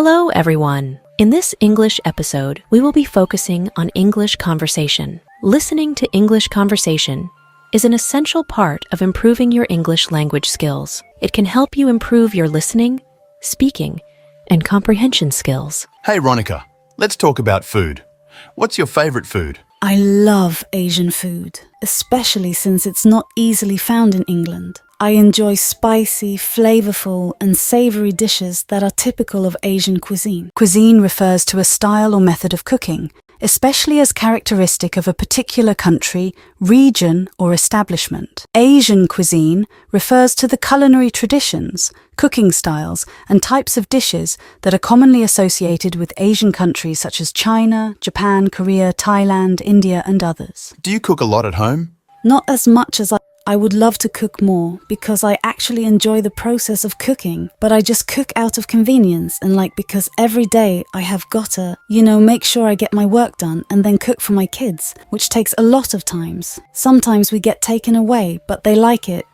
Hello, everyone. In this English episode, we will be focusing on English conversation. Listening to English conversation is an essential part of improving your English language skills. It can help you improve your listening, speaking, and comprehension skills. Hey, Ronica, let's talk about food. What's your favorite food? I love Asian food, especially since it's not easily found in England. I enjoy spicy, flavorful, and savory dishes that are typical of Asian cuisine. Cuisine refers to a style or method of cooking, especially as characteristic of a particular country, region, or establishment. Asian cuisine refers to the culinary traditions, cooking styles, and types of dishes that are commonly associated with Asian countries such as China, Japan, Korea, Thailand, India, and others. Do you cook a lot at home? Not as much as I would love to cook more because I actually enjoy the process of cooking, but I just cook out of convenience and because every day I have gotta, make sure I get my work done and then cook for my kids, which takes a lot of times. Sometimes we get taken away, but they like it,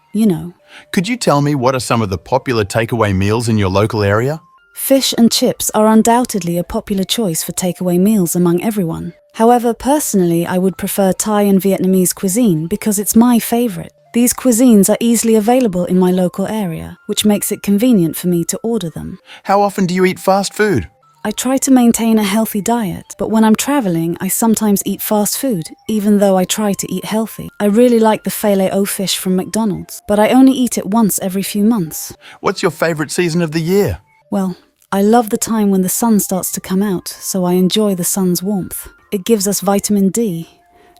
Could you tell me what are some of the popular takeaway meals in your local area? Fish and chips are undoubtedly a popular choice for takeaway meals among everyone. However, personally, I would prefer Thai and Vietnamese cuisine because it's my favorite. These cuisines are easily available in my local area, which makes it convenient for me to order them. How often do you eat fast food? I try to maintain a healthy diet, but when I'm traveling, I sometimes eat fast food, even though I try to eat healthy. I really like the filet-o fish from McDonald's, but I only eat it once every few months. What's your favorite season of the year? Well, I love the time when the sun starts to come out, so I enjoy the sun's warmth. It gives us vitamin D,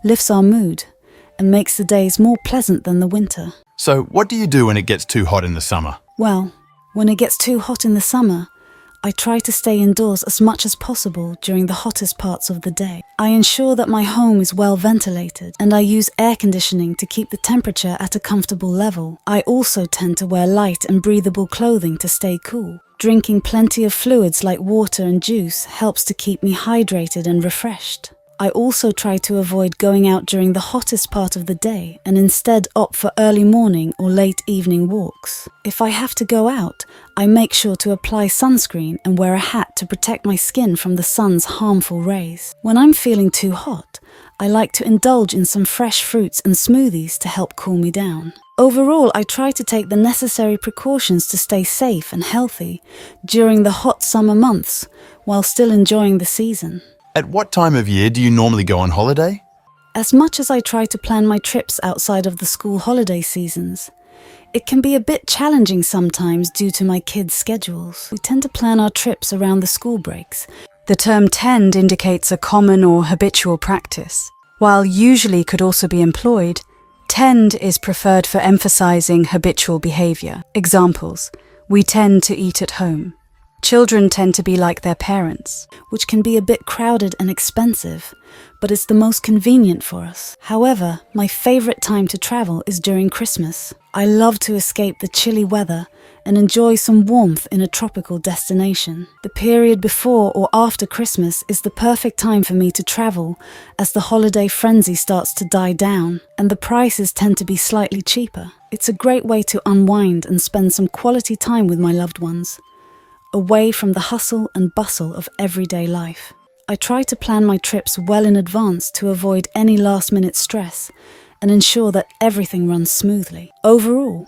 lifts our mood, and makes the days more pleasant than the winter. So, what do you do when it gets too hot in the summer? Well, when it gets too hot in the summer, I try to stay indoors as much as possible during the hottest parts of the day. I ensure that my home is well ventilated, and I use air conditioning to keep the temperature at a comfortable level. I also tend to wear light and breathable clothing to stay cool. Drinking plenty of fluids like water and juice helps to keep me hydrated and refreshed. I also try to avoid going out during the hottest part of the day and instead opt for early morning or late evening walks. If I have to go out, I make sure to apply sunscreen and wear a hat to protect my skin from the sun's harmful rays. When I'm feeling too hot, I like to indulge in some fresh fruits and smoothies to help cool me down. Overall, I try to take the necessary precautions to stay safe and healthy during the hot summer months while still enjoying the season. At what time of year do you normally go on holiday? As much as I try to plan my trips outside of the school holiday seasons, it can be a bit challenging sometimes due to my kids' schedules. We tend to plan our trips around the school breaks. The term tend indicates a common or habitual practice. While usually could also be employed, tend is preferred for emphasizing habitual behavior. Examples: we tend to eat at home. Children tend to be like their parents, which can be a bit crowded and expensive, but it's the most convenient for us. However, my favorite time to travel is during Christmas. I love to escape the chilly weather and enjoy some warmth in a tropical destination. The period before or after Christmas is the perfect time for me to travel as the holiday frenzy starts to die down and the prices tend to be slightly cheaper. It's a great way to unwind and spend some quality time with my loved ones, away from the hustle and bustle of everyday life. I try to plan my trips well in advance to avoid any last-minute stress and ensure that everything runs smoothly. Overall,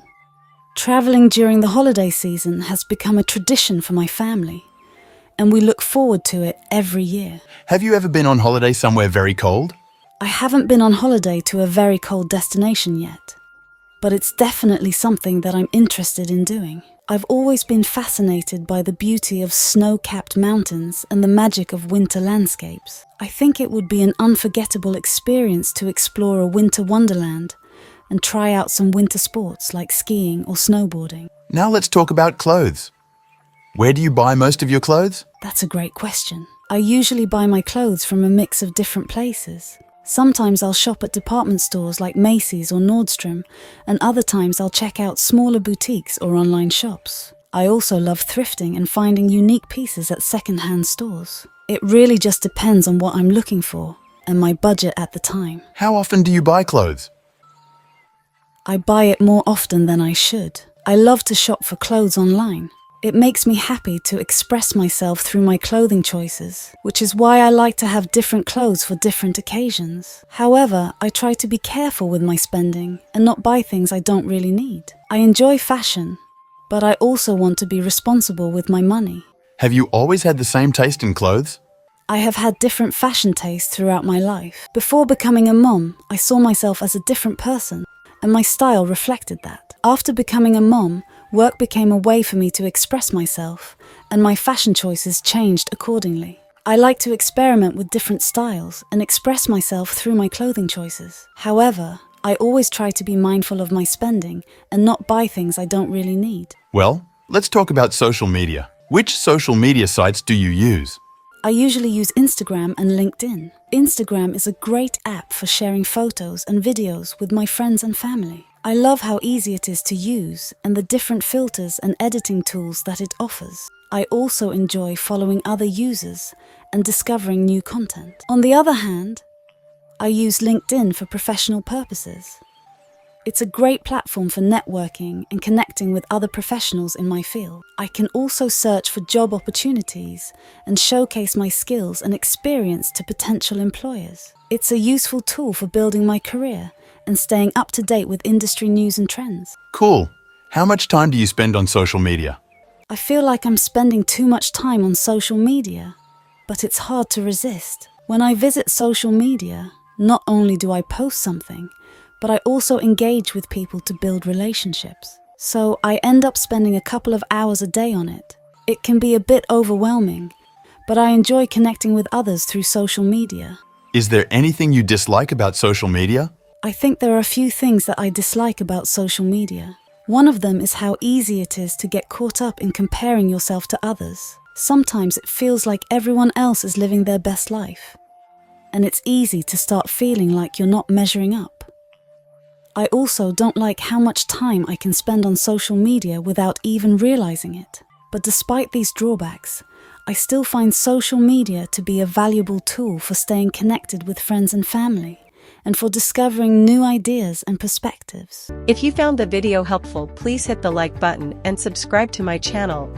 traveling during the holiday season has become a tradition for my family, and we look forward to it every year. Have you ever been on holiday somewhere very cold? I haven't been on holiday to a very cold destination yet, but it's definitely something that I'm interested in doing. I've always been fascinated by the beauty of snow-capped mountains and the magic of winter landscapes. I think it would be an unforgettable experience to explore a winter wonderland and try out some winter sports like skiing or snowboarding. Now let's talk about clothes. Where do you buy most of your clothes? That's a great question. I usually buy my clothes from a mix of different places. Sometimes I'll shop at department stores like Macy's or Nordstrom, and other times I'll check out smaller boutiques or online shops. I also love thrifting and finding unique pieces at second-hand stores. It really just depends on what I'm looking for and my budget at the time. How often do you buy clothes? I buy it more often than I should. I love to shop for clothes online. It makes me happy to express myself through my clothing choices, which is why I like to have different clothes for different occasions. However, I try to be careful with my spending and not buy things I don't really need. I enjoy fashion, but I also want to be responsible with my money. Have you always had the same taste in clothes? I have had different fashion tastes throughout my life. Before becoming a mom, I saw myself as a different person, and my style reflected that. After becoming a mom, work became a way for me to express myself, and my fashion choices changed accordingly. I like to experiment with different styles and express myself through my clothing choices. However, I always try to be mindful of my spending and not buy things I don't really need. Well, let's talk about social media. Which social media sites do you use? I usually use Instagram and LinkedIn. Instagram is a great app for sharing photos and videos with my friends and family. I love how easy it is to use and the different filters and editing tools that it offers. I also enjoy following other users and discovering new content. On the other hand, I use LinkedIn for professional purposes. It's a great platform for networking and connecting with other professionals in my field. I can also search for job opportunities and showcase my skills and experience to potential employers. It's a useful tool for building my career and staying up to date with industry news and trends. Cool. How much time do you spend on social media? I feel like I'm spending too much time on social media, but it's hard to resist. When I visit social media, not only do I post something, but I also engage with people to build relationships. So I end up spending a couple of hours a day on it. It can be a bit overwhelming, but I enjoy connecting with others through social media. Is there anything you dislike about social media? I think there are a few things that I dislike about social media. One of them is how easy it is to get caught up in comparing yourself to others. Sometimes it feels like everyone else is living their best life, and it's easy to start feeling like you're not measuring up. I also don't like how much time I can spend on social media without even realizing it. But despite these drawbacks, I still find social media to be a valuable tool for staying connected with friends and family, and for discovering new ideas and perspectives. If you found the video helpful, please hit the like button and subscribe to my channel.